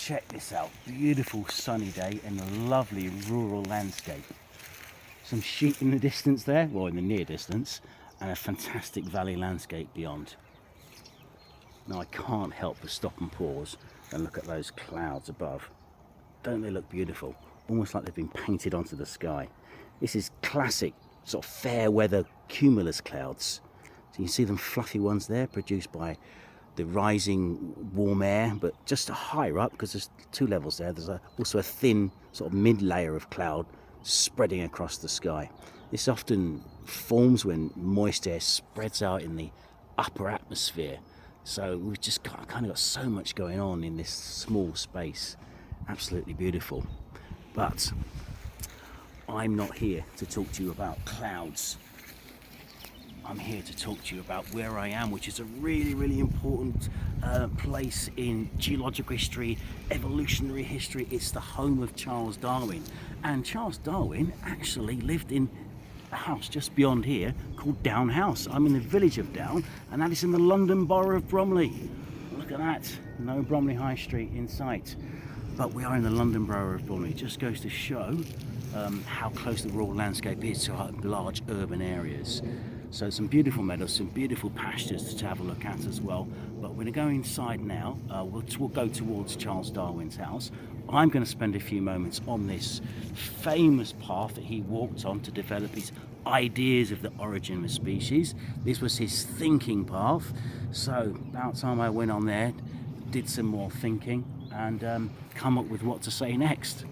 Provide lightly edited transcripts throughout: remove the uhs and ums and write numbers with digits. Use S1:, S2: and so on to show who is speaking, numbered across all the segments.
S1: check this out. Beautiful sunny day and a lovely rural landscape. Some sheep in the distance there, well in the near distance, and a fantastic valley landscape beyond. Now I can't help but stop and pause and look at those clouds above. Don't they look beautiful? Almost like they've been painted onto the sky. This is classic sort of fair weather cumulus clouds. So you see them fluffy ones there produced by the rising warm air, but just higher up because there's two levels there. There's also a thin sort of mid layer of cloud spreading across the sky. This often forms when moist air spreads out in the upper atmosphere. So we've just kind of got so much going on in this small space. Absolutely beautiful. But I'm not here to talk to you about clouds. I'm here to talk to you about where I am, which is a really, really important place in geological history, evolutionary history. It's the home of Charles Darwin. And Charles Darwin actually lived in a house just beyond here called Down House. I'm in the village of Down, and that is in the London borough of Bromley. Look at that, no Bromley High Street in sight. But we are in the London borough of Bromley. It just goes to show how close the rural landscape is to our large urban areas. So some beautiful meadows, some beautiful pastures to have a look at as well. But we're going to go inside now. We'll go towards Charles Darwin's house. I'm going to spend a few moments on this famous path that he walked on to develop his ideas of the origin of species. This was his thinking path. So about time I went on there, did some more thinking and come up with what to say next.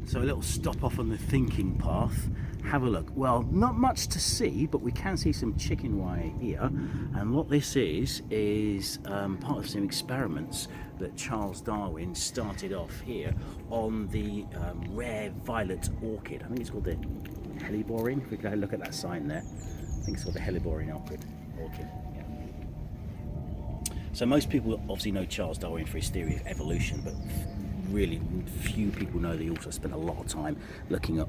S1: So a little stop off on the thinking path. Have a look. Well, not much to see, but we can see some chicken wire here. And what this is part of some experiments that Charles Darwin started off here on the rare violet orchid. I think it's called the Helleborine. If we go look at that sign there, I think it's called the Helleborine orchid. Yeah. So most people obviously know Charles Darwin for his theory of evolution, but really few people know that he also spent a lot of time looking at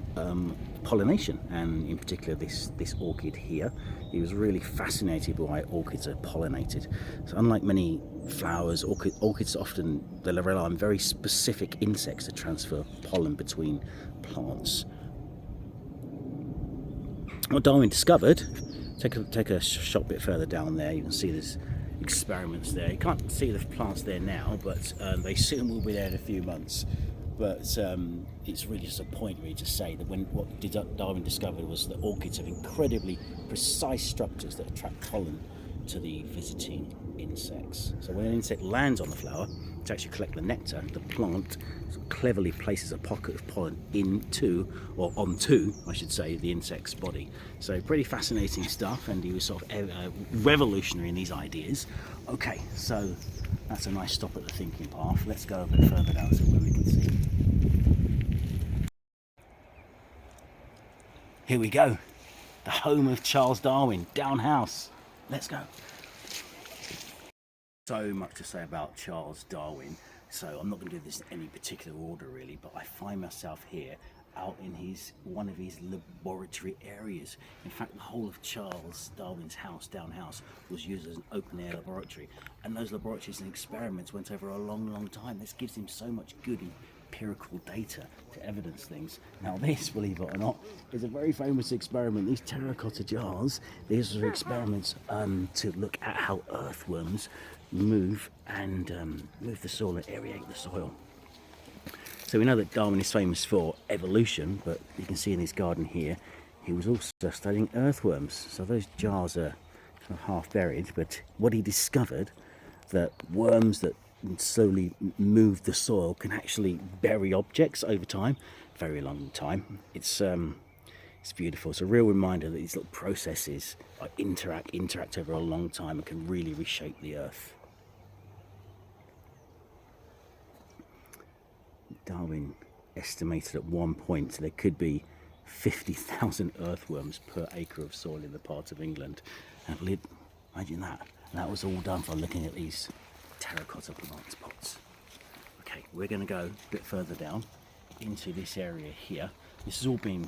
S1: pollination, and in particular this orchid here. He was really fascinated by why orchids are pollinated. So unlike many flowers, orchids often they rely on very specific insects to transfer pollen between plants. What Darwin discovered, take a shot bit further down there, you can see there's experiments there. You can't see the plants there now, but they soon will be there in a few months. But it's really just a point really to say that what Darwin discovered was that orchids have incredibly precise structures that attract pollen to the visiting insects. So when an insect lands on the flower to actually collect the nectar, the plant sort of cleverly places a pocket of pollen onto, I should say, the insect's body. So pretty fascinating stuff, and he was sort of revolutionary in these ideas. Okay, so that's a nice stop at the thinking path. Let's go a bit further down so where we can see. Here we go, the home of Charles Darwin, Down House. Let's go. So much to say about Charles Darwin, so I'm not going to do this in any particular order really, but I find myself here out in one of his laboratory areas. In fact, the whole of Charles Darwin's house, Down House, was used as an open air laboratory, and those laboratories and experiments went over a long time. This gives him so much good empirical data to evidence things. Now this, believe it or not, is a very famous experiment. These terracotta jars, these are experiments to look at how earthworms move the soil and aerate the soil. So we know that Darwin is famous for evolution, but you can see in his garden here he was also studying earthworms. So those jars are kind of half buried, but what he discovered, that worms that slowly move the soil can actually bury objects over time, very long time. It's beautiful. It's a real reminder that these little processes interact over a long time and can really reshape the earth. Darwin estimated at one point there could be 50,000 earthworms per acre of soil in the part of England. And imagine that. And that was all done for looking at these terracotta plant pots. Okay, we're going to go a bit further down into this area here. This has all been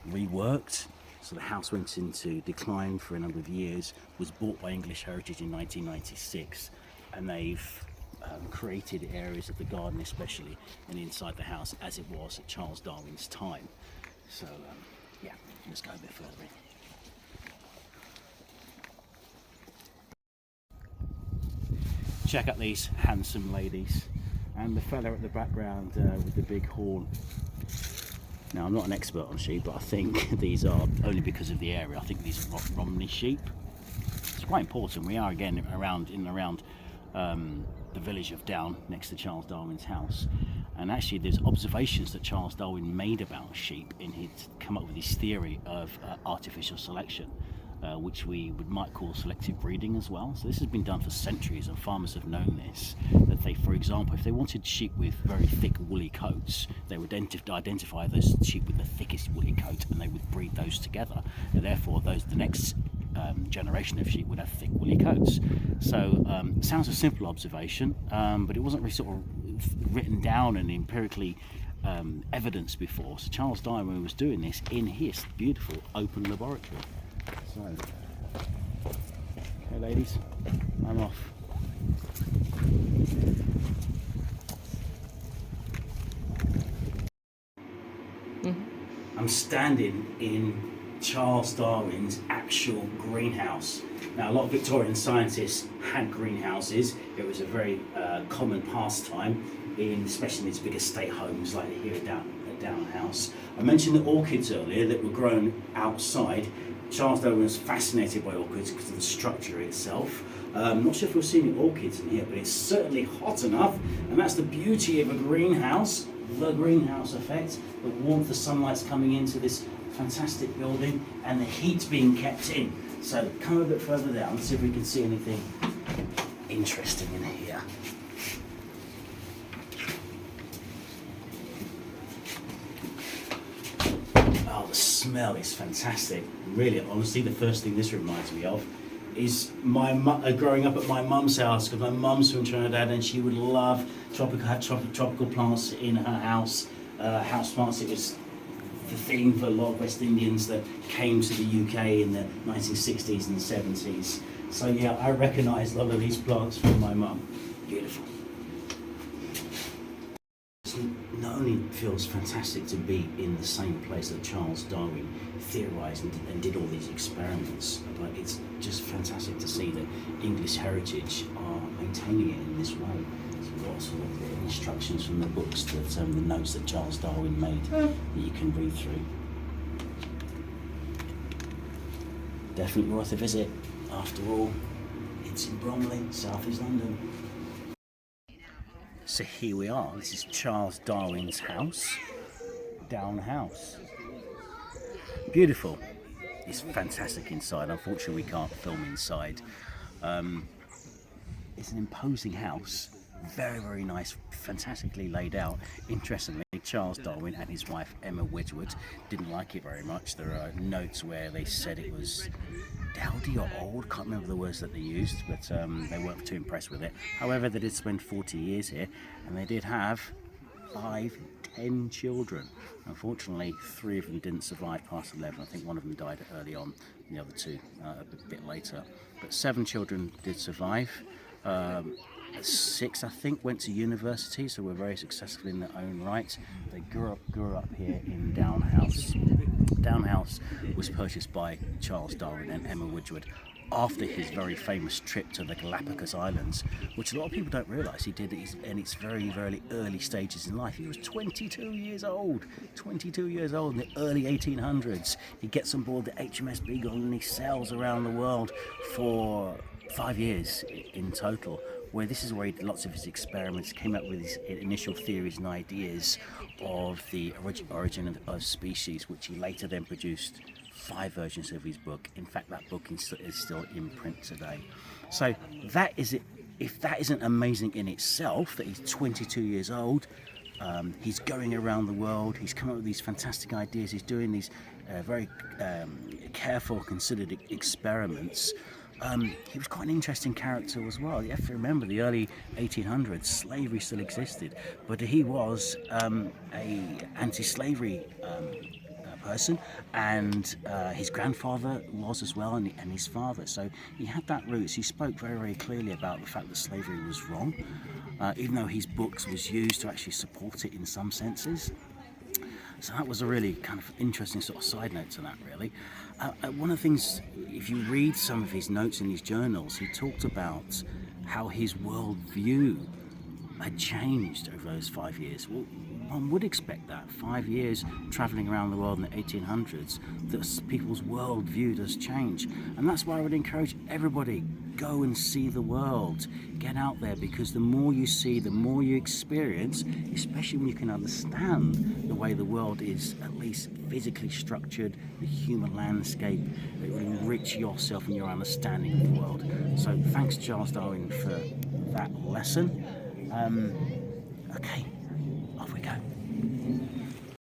S1: reworked, So the house went into decline for a number of years, was bought by English Heritage in 1996, and they've created areas of the garden especially and inside the house as it was at Charles Darwin's time. So yeah, let's go a bit further in. Check out these handsome ladies and the fella at the background with the big horn. Now, I'm not an expert on sheep, but I think these are, only because of the area, I think these are Romney sheep. It's quite important. We are again around the village of Down, next to Charles Darwin's house, and actually there's observations that Charles Darwin made about sheep, and he'd come up with his theory of artificial selection, which we might call selective breeding as well. So this has been done for centuries, and farmers have known this, that they, for example, if they wanted sheep with very thick woolly coats, they would identify those sheep with the thickest woolly coat, and they would breed those together, and therefore the next generation of sheep would have thick woolly coats. So it sounds a simple observation, but it wasn't really sort of written down and empirically evidenced before. So Charles Darwin was doing this in his beautiful open laboratory. So, okay ladies, I'm off. I'm standing in Charles Darwin's actual greenhouse. Now, a lot of Victorian scientists had greenhouses. It was a very common pastime, especially in these big estate homes like here at Down House. I mentioned the orchids earlier that were grown outside. Charles Darwin was fascinated by orchids because of the structure itself. I'm not sure if we'll see any orchids in here, but it's certainly hot enough, and that's the beauty of a greenhouse, the greenhouse effect. The warmth, the sunlight's coming into this fantastic building, and the heat being kept in. So come a bit further down and see if we can see anything interesting in here. Oh, the smell is fantastic. Really, honestly, the first thing this reminds me of is my growing up at my mum's house, because my mum's from Trinidad and she would love tropical plants in her house. House plants, it was the thing for a lot of West Indians that came to the UK in the 1960s and 70s. So yeah, I recognise a lot of these plants from my mum. Beautiful. It not only feels fantastic to be in the same place that Charles Darwin theorised and did all these experiments, but it's just fantastic to see that English Heritage are maintaining it in this way. There's lots of instructions from the books, that the notes that Charles Darwin made that you can read through. Definitely worth a visit. After all, it's in Bromley, South East London. So here we are. This is Charles Darwin's house, Down House. Beautiful. It's fantastic inside. Unfortunately, we can't film inside. It's an imposing house. Very, very nice, fantastically laid out. Interestingly, Charles Darwin and his wife Emma Wedgwood didn't like it very much. There are notes where they said it was dowdy or old, can't remember the words that they used, but they weren't too impressed with it. However, they did spend 40 years here, and they did have 10 children. Unfortunately, 3 of them didn't survive past 11. I think one of them died early on, the other 2 a bit later. But 7 children did survive. 6, I think, went to university, so were very successful in their own right. They grew up here in Down House. Down House was purchased by Charles Darwin and Emma Wedgwood after his very famous trip to the Galapagos Islands, which a lot of people don't realise he did in its very, very early stages in life. He was 22 years old. 22 years old in the early 1800s. He gets on board the HMS Beagle and he sails around the world for 5 years in total, where this is where he did lots of his experiments, came up with his initial theories and ideas of the origin of species, which he later then produced 5 versions of his book. In fact, that book is still in print today. So that is it. If that isn't amazing in itself, that he's 22 years old, he's going around the world, he's come up with these fantastic ideas, he's doing these very careful, considered experiments. He was quite an interesting character as well. You have to remember, the early 1800s, slavery still existed, but he was a anti-slavery person, and his grandfather was as well, and his father. So he had that roots. He spoke very, very clearly about the fact that slavery was wrong, even though his books was used to actually support it in some senses. So that was a really kind of interesting sort of side note to that, really. One of the things, if you read some of his notes in his journals, he talked about how his worldview had changed over those 5 years. Well, one would expect that. 5 years travelling around the world in the 1800s, that people's worldview does change. And that's why I would encourage everybody, go and see the world. Get out there, because the more you see, the more you experience, especially when you can understand the way the world is at least physically structured, the human landscape, it will enrich yourself and your understanding of the world. So thanks, Charles Darwin, for that lesson. Okay, off we go.